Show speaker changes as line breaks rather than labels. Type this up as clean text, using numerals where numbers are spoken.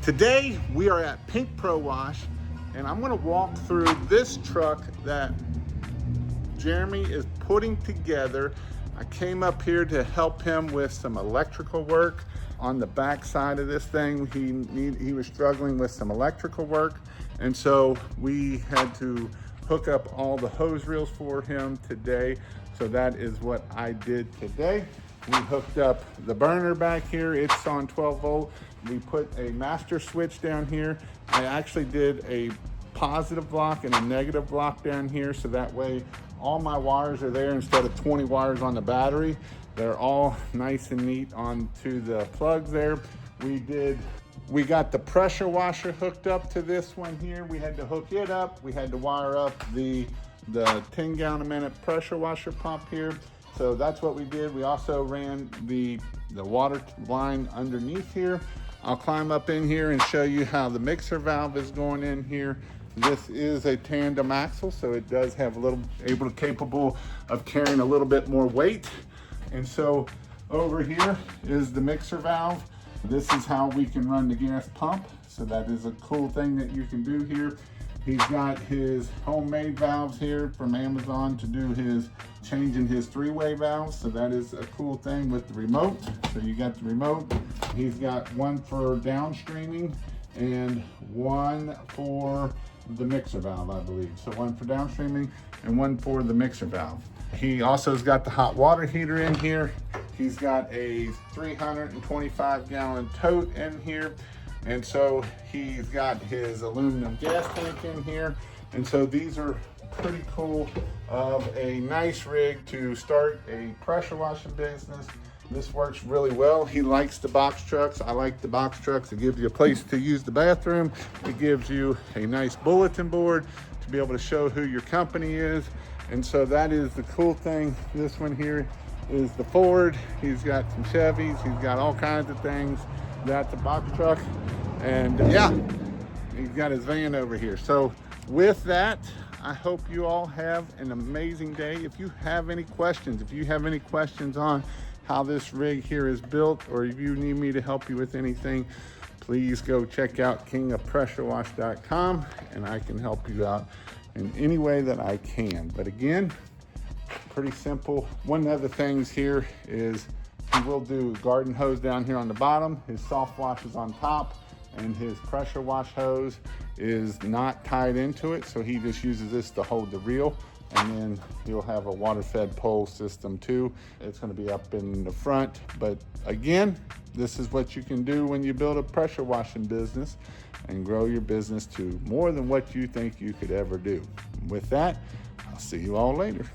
Today we are at Pink Pro Wash, and I'm gonna walk through this truck that Jeremy is putting together. I came up here to help him with some electrical work on the back side of this thing. He was struggling with some electrical work, and so we had to hook up all the hose reels for him today. So that is what I did today. We hooked up the burner back here. It's on 12 volt. We put a master switch down here. I actually did a positive block and a negative block down here, so that way all my wires are there instead of 20 wires on the battery. They're all nice and neat onto the plugs there. We got the pressure washer hooked up to this one here. We had to hook it up. We had to wire up the 10 gallon a minute pressure washer pump here. So that's what we did. We also ran the water line underneath here. I'll climb up in here and show you how the mixer valve is going in here. This is a tandem axle, so it does have capable of carrying a little bit more weight. And so over here is the mixer valve. This is how we can run the gas pump. So that is a cool thing that you can do here. He's got his homemade valves here from Amazon to do his changing his three-way valves. So that is a cool thing with the remote. So you got the remote. He's got one for downstreaming and one for the mixer valve, I believe. So one for downstreaming and one for the mixer valve. He also has got the hot water heater in here. He's got a 325 gallon tote in here. And so he's got his aluminum gas tank in here. And so these are pretty cool of a nice rig to start a pressure washing business. This works really well. He likes the box trucks. I like the box trucks. It gives you a place to use the bathroom. It gives you a nice bulletin board to be able to show who your company is. And so that is the cool thing. This one here is the Ford. He's got some Chevys. He's got all kinds of things. That's a box truck. And yeah, he's got his van over here. So with that, I hope you all have an amazing day. If you have any questions, on how this rig here is built, or if you need me to help you with anything, please go check out kingofpressurewash.com and I can help you out in any way that I can. But again, pretty simple. One of the things here is he will do garden hose down here on the bottom. His soft wash is on top, and his pressure wash hose is not tied into it. So he just uses this to hold the reel. And then he'll have a water fed pole system too. It's gonna be up in the front. But again, this is what you can do when you build a pressure washing business and grow your business to more than what you think you could ever do. With that, I'll see you all later.